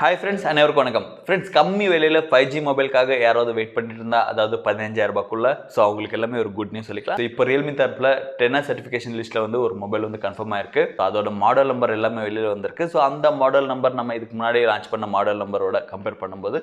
Hi friends, அனைவருக்கும் வணக்கம். Friends, கம்மி விலையில 5G மொபைலுக்காக யாராவது வெயிட் பண்ணிட்டு இருந்தா, அதாவது 15000 ரூபாய்க்குள்ள சோ அவங்களுக்கு எல்லாமே ஒரு குட் நியூஸ் சொல்லிக்கலாம். இப்போ Realme தரப்புல 10 சர்டிஃபிகேஷன் லிஸ்ட்ல வந்து ஒரு மொபைல் வந்து கன்ஃபார்ம் ஆயிருக்கு. அதோட மாடல் நம்பர் எல்லாமே வெளியில வந்திருக்கு. சோ அந்த மாடல் நம்பர் நம்ம இதுக்கு முன்னாடி லான்ச் பண்ண மாடல் நம்பரோட கம்பேர் பண்ணும்போது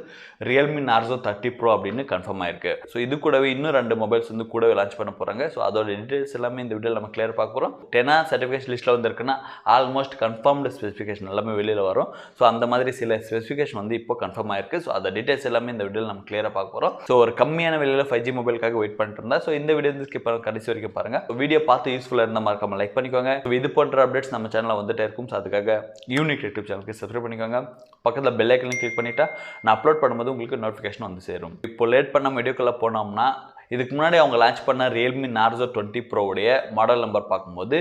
Realme Narzo 30 Pro அப்படின்னு கன்ஃபார்ம் ஆயிருக்கு. சோ இது கூடவே இன்னும் ரெண்டு மொபைல்ஸ் வந்து கூடவே லான்ச் பண்ண போறாங்க. சோ அதோட டீடைல்ஸ் எல்லாமே இந்த வீடியோல நம்ம கிளியர் பார்க்க போறோம். 10 சர்டிஃபிகேஷன் லிஸ்ட்ல வந்திருக்குன்னா ஆல்மோஸ்ட் கன்ஃபார்ம்டு ஸ்பெசிஃபிகேஷன் எல்லாமே வெளியில வரும். சோ அந்த மாதிரி சில ஸ்பெசிஃபிகேஷன் வந்து இப்போ கன்ஃபார்ம் ஆயிருக்கு. ஸோ அந்த டீடைல்ஸ் எல்லாமே இந்த வீடியோவில் நம்ம கிளியராக பார்க்க போகிறோம். ஸோ ஒரு கம்மியான விலையில் 5G மொபைலுக்காக வெயிட் பண்ணிட்டு இருந்தா ஸோ இந்த வீடியோ வந்து ஸ்கிப் பண்ண கடைசி வரைக்கும் பாருங்க. வீடியோ பார்த்து யூஸ்ஃபுல்லாக இருந்தால் மறக்காம லைக் பண்ணிக்கோங்க. இது போன்ற அப்டேட்ஸ் நம்ம சேனலில் வந்துட்டே இருக்கும். ஸோ அதுக்காக யூனிக் யூடியூப் சேனலுக்கு சப்ஸ்கிரைப் பண்ணிக்கோங்க. பக்கத்தில் பெல் ஐக்கன் கிளிக் பண்ணிட்டா நான் அப்லோட் பண்ணும்போது உங்களுக்கு நோட்டிஃபிகேஷன் வந்து சேரும். இப்போ லேட் பண்ண வீடியோக்குள்ள போனோம்னா இதுக்கு முன்னாடி அவங்க லான்ச் பண்ண Realme Narzo 20 Pro உடைய மாடல் நம்பர் பார்க்கும்போது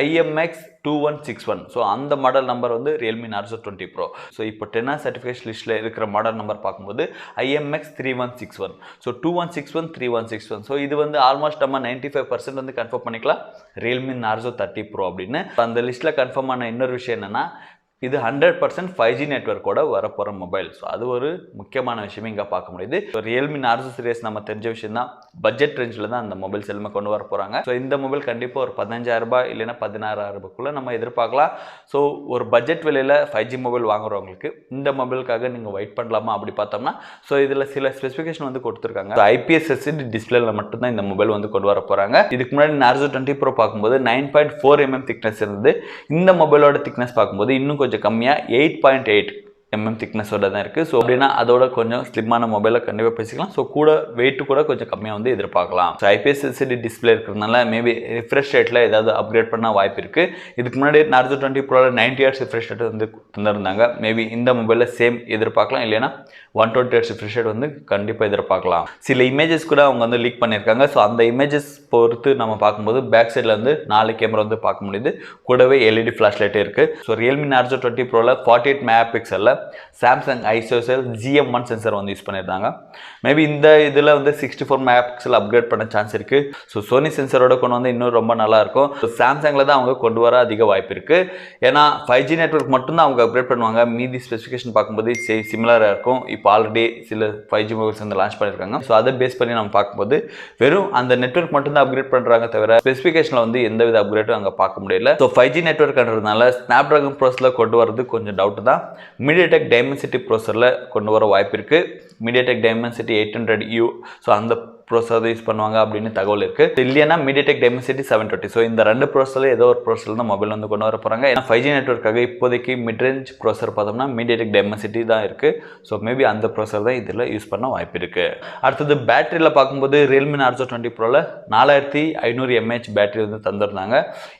IMX2161. ஸோ அந்த மாடல் நம்பர் வந்து Realme Narzo 20 Pro. ஸோ இப்போ 10 சர்டிஃபிகேஷன் லிஸ்ட்டில் இருக்கிற மாடல் நம்பர் பார்க்கும்போது IMX3161. ஸோ 2161 3161. ஸோ இது வந்து ஆல்மோஸ்ட் நம்ம 95% வந்து கன்ஃபார்ம் பண்ணிக்கலாம் Realme Narzo 30 Pro அப்படின்னு. அந்த லிஸ்ட்டில் கன்ஃபார்ம் ஆன இன்னொரு விஷயம் என்னன்னா இது 100% 5G நெட்வொர்க்கோட வரப்போகிற மொபைல். ஸோ அது ஒரு முக்கியமான விஷயமே இங்கே பார்க்க முடியுது. ஸோ Realme Narzo சீரிஸ் நம்ம தெரிஞ்ச விஷயம் தான், பட்ஜெட் ரேஞ்சில் தான் அந்த மொபைல்ஸ் எல்லாமே கொண்டு வர போகிறாங்க. ஸோ இந்த மொபைல் கண்டிப்பாக ஒரு 15000 ரூபாய் இல்லைன்னா 16000 ரூபாய்க்குள்ளே நம்ம எதிர்பார்க்கலாம். ஸோ ஒரு பட்ஜெட் விலையில் 5G மொபைல் வாங்குறவங்களுக்கு இந்த மொபைலுக்காக நீங்கள் வெயிட் பண்ணலாமா அப்படி பார்த்தோம்னா ஸோ இதில் சில ஸ்பெசிஃபிகேஷன் வந்து கொடுத்துருக்காங்க. IPS LCD டிஸ்பிளேல மட்டும்தான் இந்த மொபைல் வந்து கொண்டு வர போகிறாங்க. இதுக்கு முன்னாடி Narzo 20 Pro பார்க்கும்போது 9.4 mm திக்னஸ் இருந்தது. இந்த மொபைலோட திக்னஸ் பார்க்கும்போது இன்னும் கொஞ்சம் கம்மியாக 8.8 mm திக்னஸோட தான் இருக்குது. ஸோ அப்படின்னா அதோட கொஞ்சம் ஸ்லிம்மான மொபைலை கண்டிப்பாக பேசிக்கலாம். ஸோ கூட வெயிட் கூட கொஞ்சம் கம்மியாக வந்து எதிர்பார்க்கலாம். ஸோ IPS LCD டிஸ்பிளே இருக்கிறதுனால மேபி ரிஃப்ரெஷ் ரேட்டில் ஏதாவது அப்கிரேட் பண்ண வாய்ப்பு இருக்குது. இதுக்கு முன்னாடி Narzo 20 Proல 90 Hz ரிஃப்ரெஷ் ரேட் வந்து தந்திருந்தாங்க. மேபி இந்த மொபைலில் சேம் எதிர்பார்க்கலாம், இல்லைன்னா 120 Hz ரிஃப்ரெஷ் ரேட் வந்து கண்டிப்பாக எதிர்பார்க்கலாம். சில இமேஜஸ் கூட அவங்க வந்து லீக் பண்ணியிருக்காங்க. ஸோ அந்த இமேஜஸ் பொறுத்து நம்ம பார்க்கும்போது பேக் சைடில் வந்து 4 கேமரா வந்து பார்க்க முடியுது. கூடவே LED ஃப்ளாஷ் லைட்டே இருக்குது. ஸோ Realme Narzo 20 Proல 48 மெகாபிக்சலில் சாம்சங் ஐசோசெல் GM1 சென்சர் வந்து யூஸ் பண்ணியிருந்தாங்க. மேபி இந்த இதில் வந்து 64 மெகாபிக்சல் அப்கிரேட் பண்ண சான்ஸ் இருக்குது. ஸோ சோனி சென்சரோட கொண்டு வந்து இன்னும் ரொம்ப நல்லா இருக்கும். ஸோ சாம்சங்கில் தான் அவங்க கொண்டு வர அதிக வாய்ப்பு இருக்குது. ஏன்னா 5G நெட்வொர்க் மட்டும்தான் அவங்க அப்கிரேட் பண்ணுவாங்க. மீதி ஸ்பெசிஃபிகேஷன் பார்க்கும்போது சிமிலராக இருக்கும். இப்போ ஆல்ரெடி சில 5G மொபைல்ஸ் வந்து லான்ச் பண்ணியிருக்காங்க. ஸோ அதை பேஸ் பண்ணி நம்ம பார்க்கும்போது வெறும் அந்த நெட்வொர்க் மட்டும்தான் அப்கிரேட் பண்ணுறாங்க தவிர ஸ்பெசிஃபிகேஷனில் வந்து எந்தவித அப்கிரேட்டும் அங்கே பார்க்க முடியல. ஸோ 5G நெட்வொர்க்ன்றதுனால ஸ்னாப்டிராகன் ப்ரோஸில் கொண்டு வரது கொஞ்சம் டவுட் தான். மீடியாடெக் டைமென்சிட்டி ப்ரோசரில் கொண்டு வர வாய்ப்பு இருக்குது. MediaTek Dimensity 800U. ஸோ அந்த ப்ரோசர் யூஸ் பண்ணுவாங்க அப்படின்னு தகவல் இருக்குது. இல்லைன்னா மீடியாடெக் டைமென்சிட்டி 720. ஸோ இந்த ரெண்டு ப்ரோசரில் ஏதோ ஒரு ப்ரோசரில் தான் மொபைல் வந்து கொண்டு வர போகிறாங்க. ஏன்னா 5G நெட்வொர்க்காக இப்போதைக்கு மிட் ரேஞ்ச் ப்ரோசர் பார்த்தோம்னா மீடியாடெக் டைமென்சிட்டி தான் இருக்குது. ஸோ மேபி அந்த ப்ரோசர் தான் இதில் யூஸ் பண்ண வாய்ப்பு இருக்குது. அடுத்தது பேட்டரியில் பார்க்கும்போது Realme Narzo 20 Proல 4500 mAh பேட்டரி வந்து தந்திருந்தாங்க.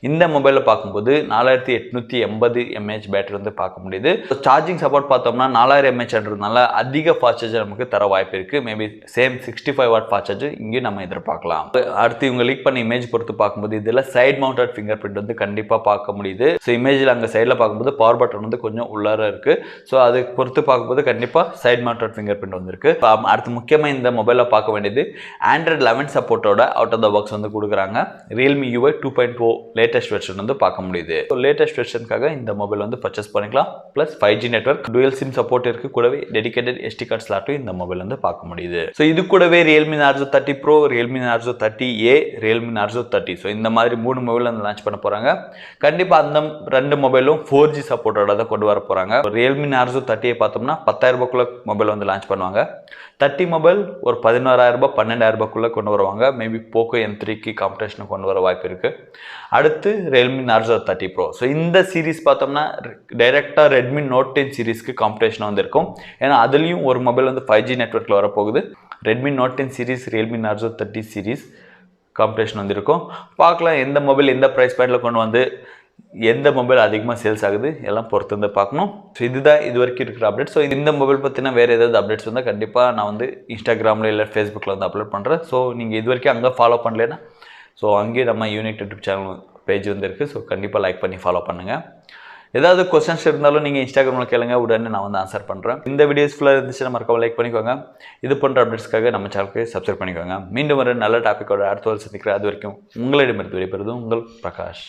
இந்த மொபைலில் பார்க்கும்போது 4880 mAh பேட்டரி வந்து பார்க்க முடியுது. சார்ஜிங் சப்போர்ட் பார்த்தோம்னா 4000 mAhன்றதுனால அதிக ஃபாஸ்ட் சார்ஜர் நமக்கு தர வாய்ப்பு இருக்குது. மேபி சேம் 65 வாட் ஃபாஸ்ட் இங்கேயும் நம்ம எதிர்பார்க்கலாம். அடுத்து இவங்க லீக் பண்ண இமேஜ் பொறுத்து பார்க்கும்போது இதில் சைட் மவுண்டட் ஃபிங்கர் பிரிண்ட் வந்து கண்டிப்பாக பார்க்க முடியுது. ஸோ இமேஜில் அங்கே சைடில் பார்க்கும்போது பவர் பட்டன் வந்து கொஞ்சம் உள்ளார இருக்கு. ஸோ அதை பொறுத்து பார்க்கும்போது கண்டிப்பாக சைட் மவுண்டட் ஃபிங்கர் பிரிண்ட் வந்துருக்கு. அடுத்து முக்கியமாக இந்த மொபைலில் பார்க்க வேண்டியது Android 11 சப்போர்ட்டோட அவுட் ஆஃப் த பாக்ஸ் வந்து கொடுக்குறாங்க. Realme UI 2.0 லேட்டஸ்ட் வெர்ஷன் வந்து பார்க்க முடியுது. ஸோ லேட்டஸ்ட் வெர்ஷனுக்காக இந்த மொபைல் வந்து பர்ச்சேஸ் பண்ணிக்கலாம். Plus 5G network dual sim support இருக்கு. கூடவே டெடிகேட்டட் SD கார்டு ஸ்லாட்டும் இந்த மொபைல் வந்து பார்க்க முடியுது. ஸோ இது கூடவே Realme Narzo 30 Pro, Realme Narzo 30A, Realme Narzo 30. So இந்த மாதிரி 3 மொபைல் வந்து லான்ச் பண்ண போகிறாங்க. கண்டிப்பாக அந்த 2 மொபைலும் 4G சப்போர்ட்டோட தான் கொண்டு வர போகிறாங்க. Realme Narzo 30 பார்த்தோம்னா 10000 ரூபாய்க்குள்ள மொபைல் வந்து லான்ச் பண்ணுவாங்க. 30 மொபைல் ஒரு 11000 ரூபாய் 12000 ரூபாய்க்குள்ள கொண்டு வருவாங்க. மேபி போக்கோ M3க்கு காம்படிஷனுக்கு கொண்டு வர வாய்ப்பு இருக்குது. அடுத்து Realme Narzo 30 Pro. ஸோ இந்த சீரீஸ் பார்த்தோம்னா டைரெக்டாக Redmi Note 10 சீரீஸ்க்கு காம்படிஷன் வந்து இருக்கும். ஏன்னா அதுலேயும் ஒரு மொபைல் வந்து 5G நெட்வொர்க்கில் வரப்போகுது. Redmi Note 10 series, Realme Narzo 30 series competition வந்துருக்கும். பார்க்கலாம் எந்த மொபைல் எந்த ப்ரைஸ் பாயிண்டில் கொண்டு வந்து எந்த மொபைல் அதிகமாக சேல்ஸ் ஆகுது எல்லாம் பொறுத்து வந்து பார்க்கணும். ஸோ இதுதான் இது வரைக்கும் இருக்கிற அப்டேட். ஸோ இந்த மொபைல் பற்றினா வேறு ஏதாவது அப்டேட்ஸ் வந்தால் கண்டிப்பாக நான் வந்து இன்ஸ்டாகிராமில் இல்லை ஃபேஸ்புக்கில் வந்து அப்லோட் பண்ணுறேன். ஸோ நீங்கள் இது வரைக்கும் அங்கே ஃபாலோ பண்ணலைன்னா ஸோ அங்கேயே நம்ம யூனிக் யூடியூப் சேனல் பேஜ் வந்து இருக்குது. ஸோ கண்டிப்பாக லைக் பண்ணி ஃபாலோ பண்ணுங்கள். ஏதாவது கொஸ்டின்ஸ் இருந்தாலும் நீங்கள் இன்ஸ்டாகிராமில் கேளுங்க, உடனே நான் வந்து ஆன்சர் பண்ணுறேன். இந்த வீடியோஸ் ஃபுல்லாக இருந்துச்சுன்னா மறக்காம லைக் பண்ணிக்கோங்க. இது போன்ற அப்டேட்ஸ்க்காக நம்ம சேனலுக்கு சப்ஸ்கிரைப் பண்ணிக்கோங்க. மீண்டும் ஒரு நல்ல டாப்பிக்கோட அடுத்த சந்திக்கிறேன். அது வரைக்கும் உங்களிடமிருந்து விடைபெறுவது உங்கள் பிரகாஷ்.